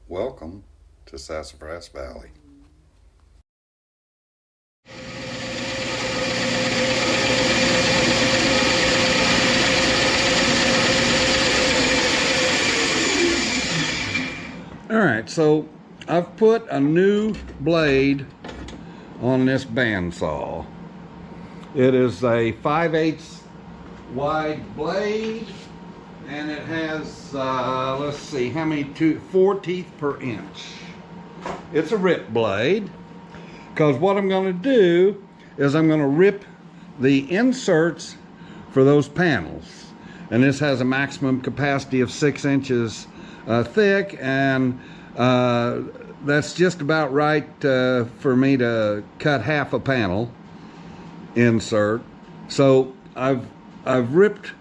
Welcome to Sassafras Valley. Alright, so I've put a new blade on this bandsaw. It is a 5/8 wide blade, and it has, let's see, how many, 4 teeth per inch. It's a rip blade, because what I'm going to do is I'm going to rip the inserts for those panels. And this has a maximum capacity of 6 inches thick, and that's just about right for me to cut half a panel insert. So I've ripped,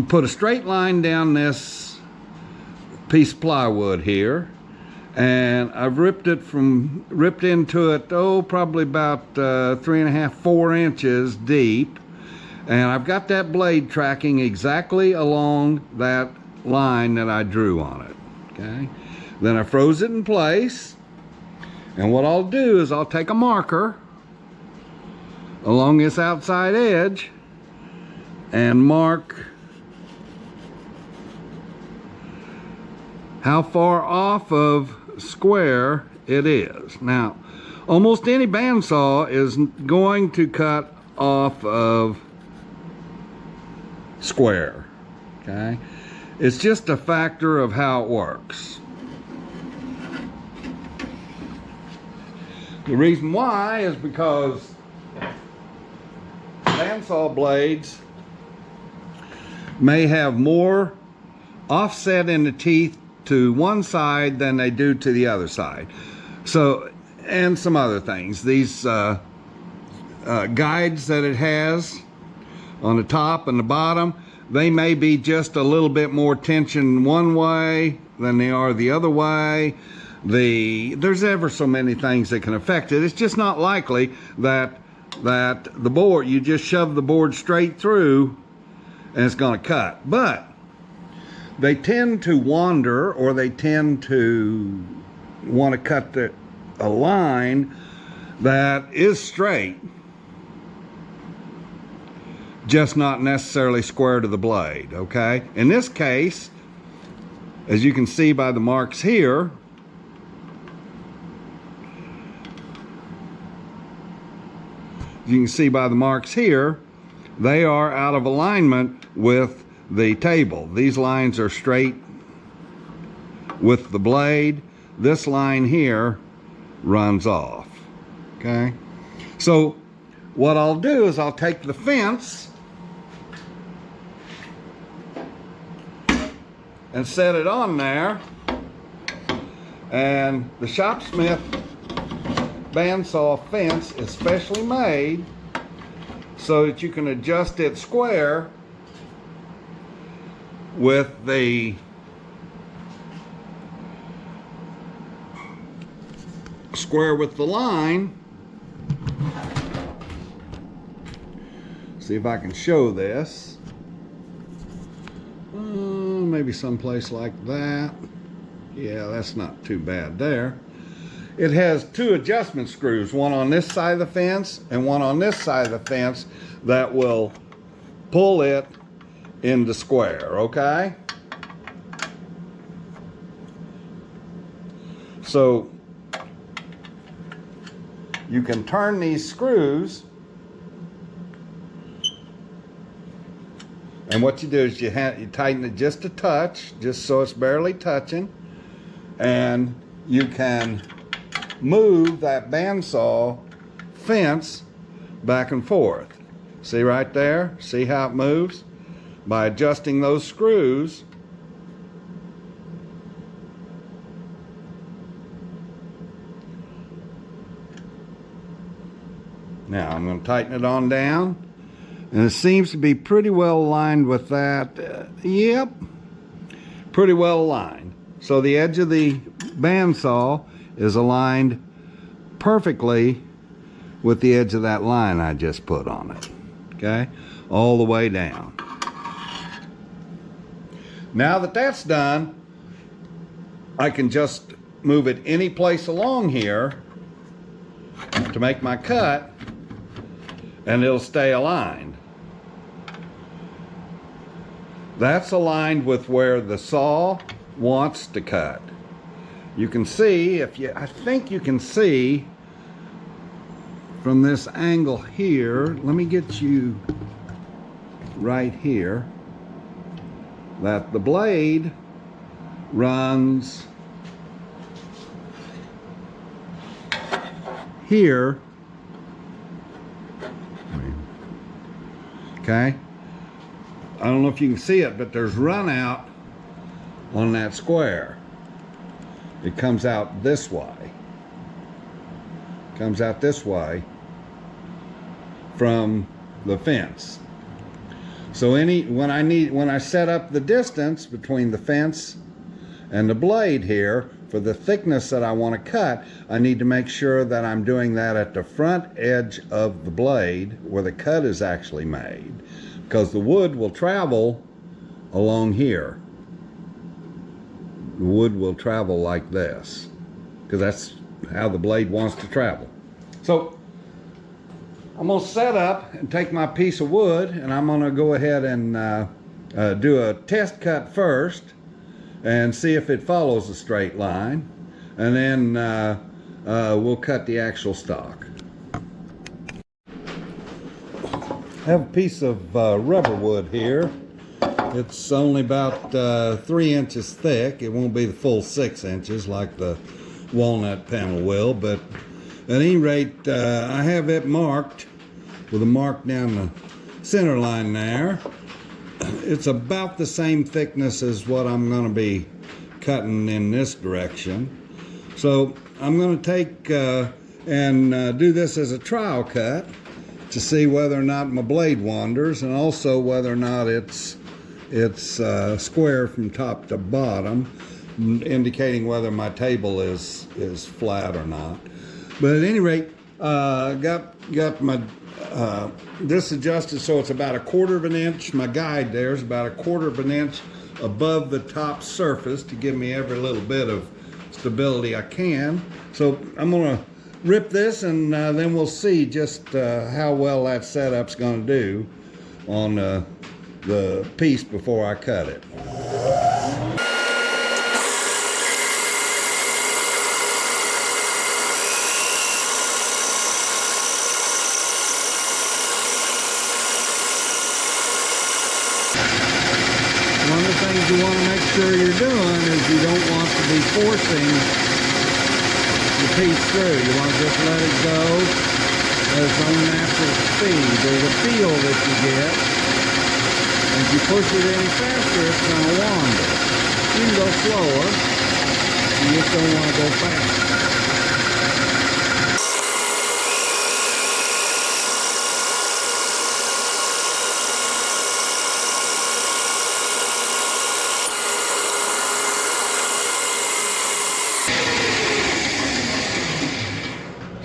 put a straight line down this piece of plywood here, and I've ripped into it, probably about 3.5, 4 inches deep, and I've got that blade tracking exactly along that line that I drew on it. Okay, then I froze it in place, and what I'll do is I'll take a marker along this outside edge and mark how far off of square it is. Now, almost any bandsaw is going to cut off of square, okay? It's just a factor of how it works. The reason why is because bandsaw blades may have more offset in the teeth to one side than they do to the other side. So, and some other things. These guides that it has on the top and the bottom, they may be just a little bit more tension one way than they are the other way. There's ever so many things that can affect it. It's just not likely that the board, you just shove the board straight through and it's going to cut. But they tend to wander, or they tend to want to cut a line that is straight, just not necessarily square to the blade, okay? In this case, as you can see by the marks here, they are out of alignment with the table. These lines are straight with the blade. This line here runs off, okay? So what I'll do is I'll take the fence and set it on there, and the Shopsmith bandsaw fence is specially made so that you can adjust it square with the line. See if I can show this. Maybe someplace like that. Yeah, that's not too bad there. It has 2 adjustment screws, one on this side of the fence and one on this side of the fence, that will pull it into square, okay? So you can turn these screws, and what you do is you tighten it just a touch, just so it's barely touching, and you can move that bandsaw fence back and forth. See right there? See how it moves? By adjusting those screws, now I'm going to tighten it on down, and it seems to be pretty well aligned with that. Yep, pretty well aligned. So the edge of the bandsaw is aligned perfectly with the edge of that line I just put on it, okay, all the way down. Now that that's done, I can just move it any place along here to make my cut, and it'll stay aligned. That's aligned with where the saw wants to cut. You can see, I think you can see from this angle here, let me get you right here, that the blade runs here. Okay, I don't know if you can see it, but there's run out on that square. It comes out this way. Comes out this way from the fence. So when I set up the distance between the fence and the blade here for the thickness that I want to cut, I need to make sure that I'm doing that at the front edge of the blade where the cut is actually made, because the wood will travel along here. The wood will travel like this, because that's how the blade wants to travel. So I'm going to set up and take my piece of wood, and I'm going to go ahead and do a test cut first and see if it follows a straight line, and then we'll cut the actual stock. I have a piece of rubber wood here. It's only about 3 inches thick. It won't be the full 6 inches like the walnut panel will, but at any rate, I have it marked with a mark down the center line there. It's about the same thickness as what I'm going to be cutting in this direction. So I'm going to take and do this as a trial cut to see whether or not my blade wanders, and also whether or not it's square from top to bottom, indicating whether my table is flat or not. But at any rate, got my this adjusted so it's about 1/4 of an inch. My guide there is about 1/4 of an inch above the top surface to give me every little bit of stability I can. So I'm going to rip this, and then we'll see just how well that setup's going to do on the piece before I cut it. One of the things you want to make sure you're doing is you don't want to be forcing the piece through. You want to just let it go at its own natural speed. There's a feel that you get. If you push it any faster, it's going to wander. You can go slower. You just don't want to go fast.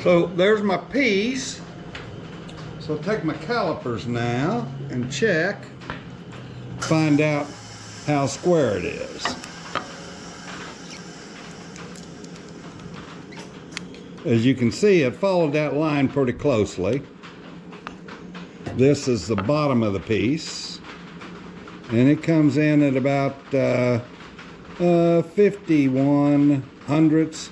So there's my piece. So I'll take my calipers now and check, find out how square it is. As you can see, it followed that line pretty closely. This is the bottom of the piece, and it comes in at about 51 hundredths.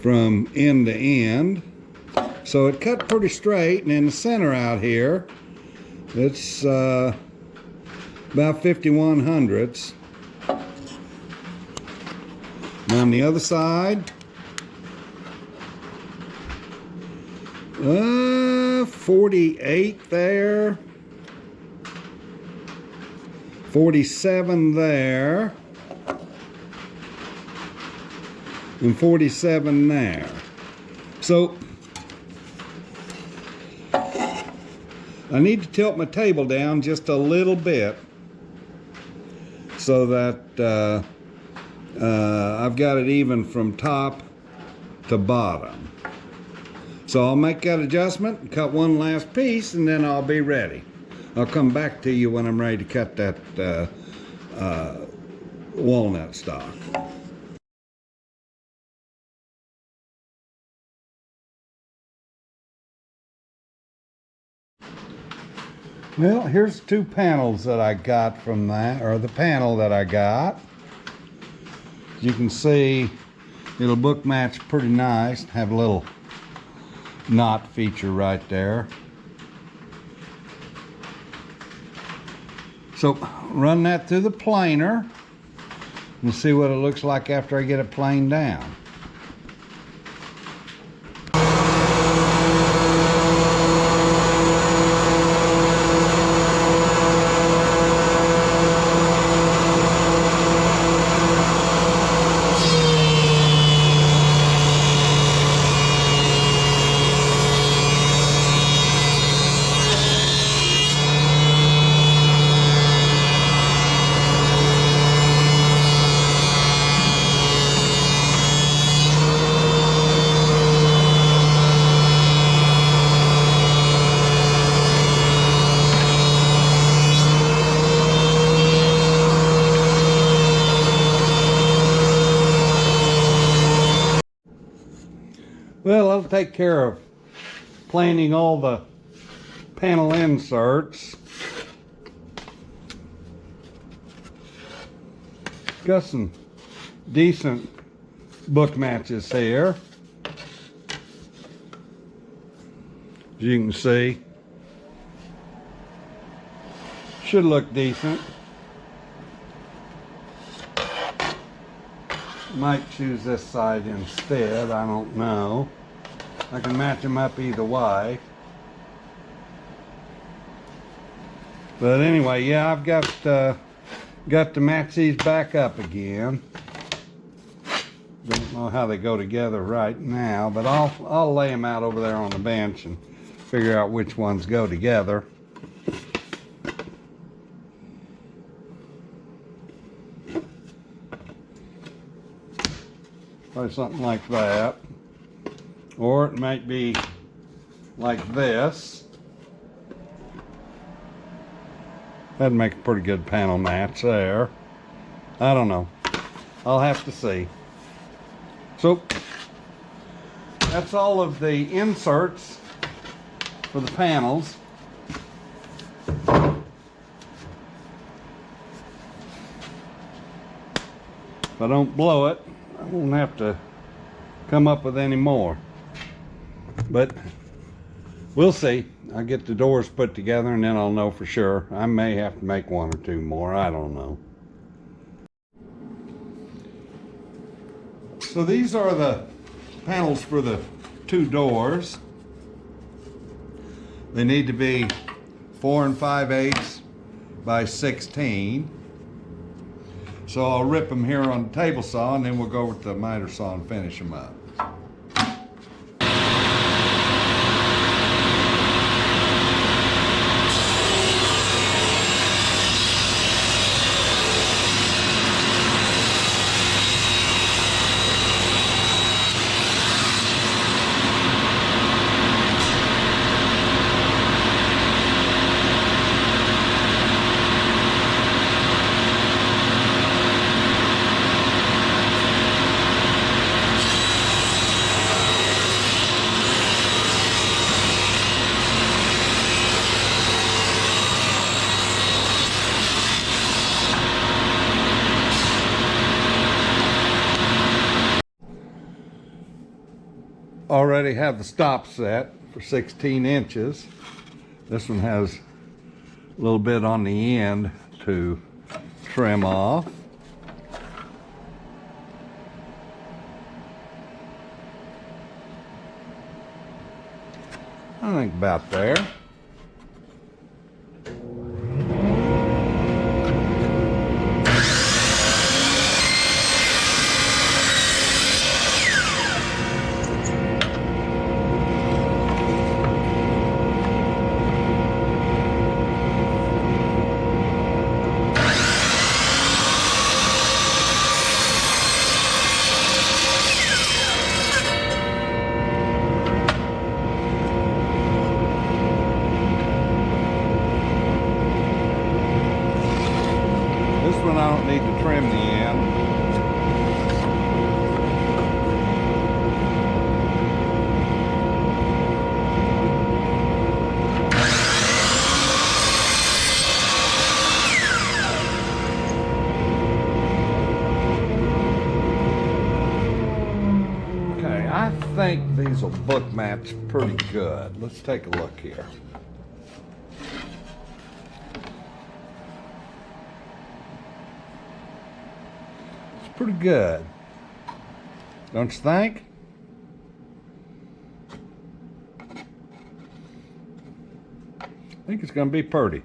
From end to end. So it cut pretty straight, and in the center out here, it's about 51 hundredths. And on the other side, 48 there, 47 there, and 47 there. So I need to tilt my table down just a little bit so that I've got it even from top to bottom. So I'll make that adjustment, cut one last piece, and then I'll be ready. I'll come back to you when I'm ready to cut that walnut stock. Well, here's 2 panels that I got from that, or the panel that I got. As you can see, it'll book match pretty nice. Have a little knot feature right there. So run that through the planer and see what it looks like after I get it planed down. Well, I'll take care of planing all the panel inserts. Got some decent book matches here. As you can see, should look decent. Might choose this side instead, I don't know. I can match them up either way. But anyway, yeah, I've got to match these back up again. Don't know how they go together right now, but I'll lay them out over there on the bench and figure out which ones go together. Probably something like that. Or it might be like this. That'd make a pretty good panel match there. I don't know. I'll have to see. So, that's all of the inserts for the panels. If I don't blow it, I won't have to come up with any more. But we'll see. I'll get the doors put together and then I'll know for sure. I may have to make 1 or 2 more. I don't know. So these are the panels for the 2 doors. They need to be 4 5/8 by 16. So I'll rip them here on the table saw and then we'll go over to the miter saw and finish them up. Already have the stop set for 16 inches. This one has a little bit on the end to trim off. I think about there. think these will book match pretty good. Let's take a look here. It's pretty good. Don't you think? I think it's going to be pretty.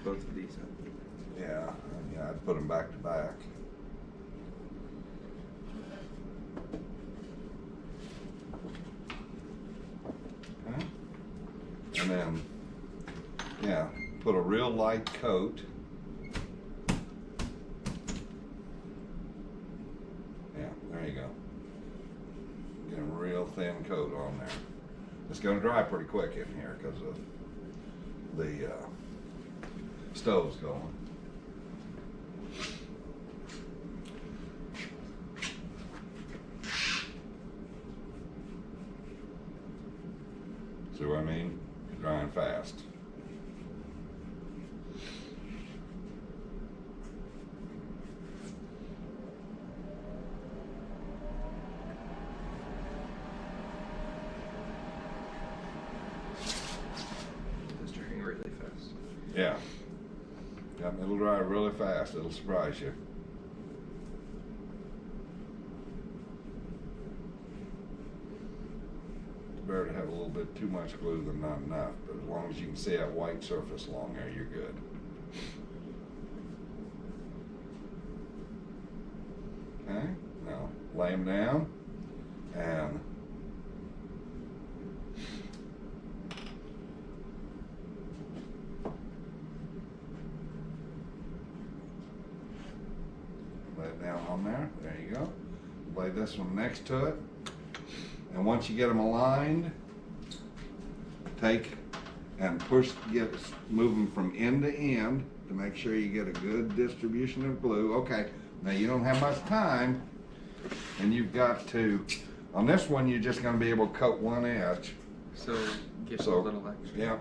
Both of these up. Yeah, I'd put them back to back. Okay. And then, yeah, put a real light coat. Yeah, there you go. Get a real thin coat on there. It's going to dry pretty quick in here because of the stove's going. See what I mean? Drying fast. It's drying really fast. Yeah. Yep, it'll dry really fast. It'll surprise you. It's better to have a little bit too much glue than not enough, but as long as you can see that white surface along there, you're good. Okay, now lay them down and lay it down on there. There you go. Lay this one next to it. And once you get them aligned, take and push, move them from end to end to make sure you get a good distribution of glue. Okay, now you don't have much time, and you've got to, on this one, you're just going to be able to coat one edge. So get a little extra. Yeah.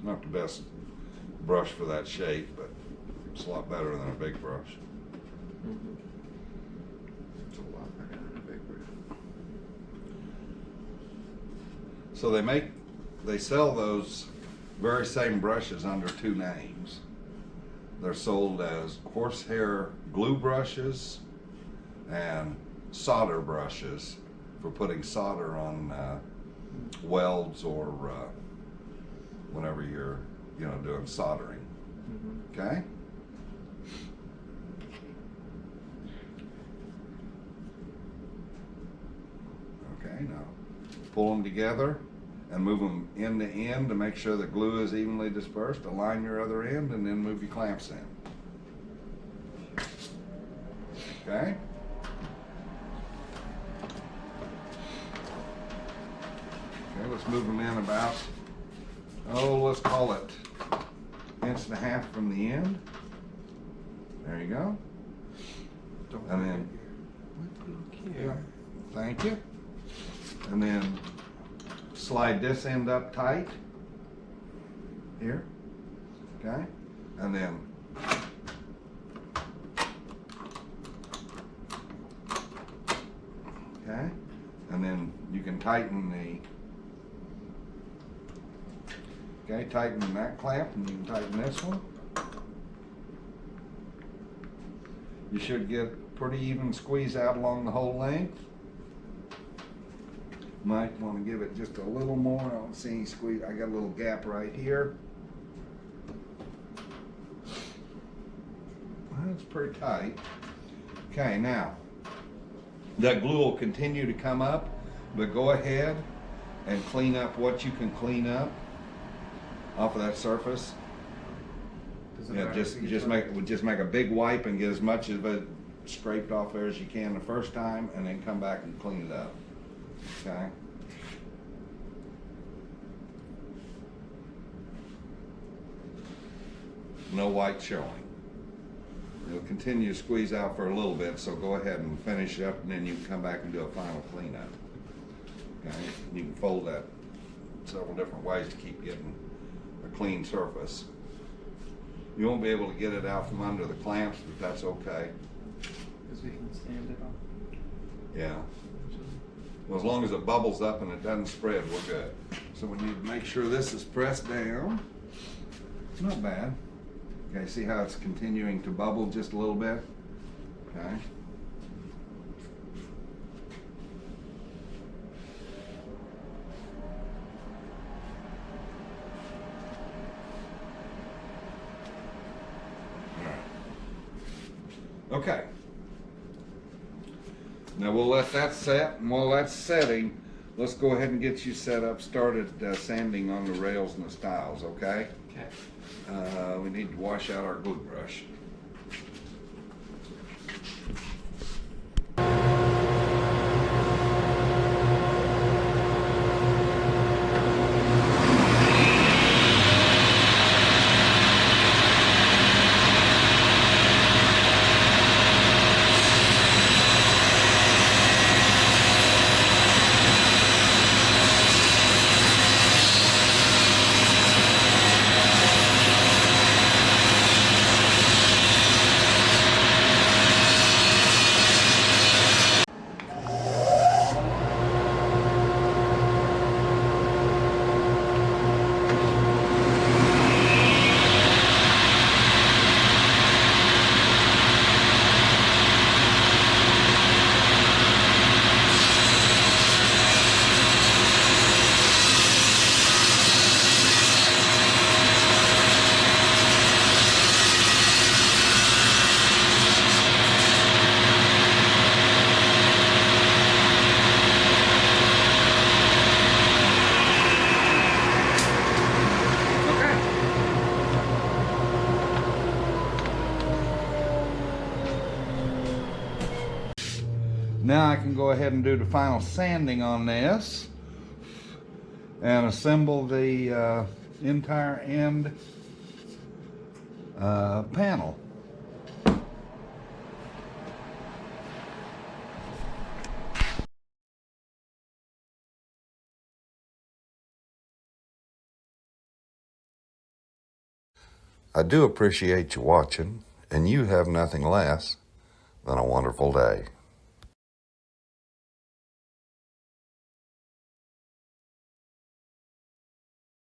Not the best brush for that shape, but it's a lot better than a big brush. Mm-hmm. It's a lot better than a big brush. So they sell those very same brushes under two names. They're sold as horsehair glue brushes and solder brushes for putting solder on welds or whenever you're, doing soldering. Mm-hmm. Okay? Okay, now pull them together and move them end to end to make sure the glue is evenly dispersed. Align your other end and then move your clamps in. Okay? Okay, let's move them in about, let's call it 1.5 inches from the end. There you go. And then, yeah, thank you. And then slide this end up tight here, okay? And then okay, and then you can tighten tighten that clamp, and you can tighten this one. You should get pretty even squeeze out along the whole length. Might want to give it just a little more. I don't see any squeeze. I got a little gap right here. Well, it's pretty tight. Okay, now, that glue will continue to come up, but go ahead and clean up what you can clean up off of that surface. Yeah, just make a big wipe and get as much of it scraped off there as you can the first time, and then come back and clean it up. Okay. No white showing. It'll continue to squeeze out for a little bit, so go ahead and finish it up, and then you can come back and do a final cleanup. Okay. You can fold that several different ways to keep getting a clean surface. You won't be able to get it out from under the clamps, but that's okay. Because we can stand it on. Yeah. Well, as long as it bubbles up and it doesn't spread, we're good. So we need to make sure this is pressed down. Not bad. Okay, see how it's continuing to bubble just a little bit? Okay. Okay. Now we'll let that set, and while that's setting, let's go ahead and get you set up, started sanding on the rails and the stiles, okay? Okay. We need to wash out our glue brush. Now I can go ahead and do the final sanding on this and assemble the entire end panel. I do appreciate you watching, and you have nothing less than a wonderful day.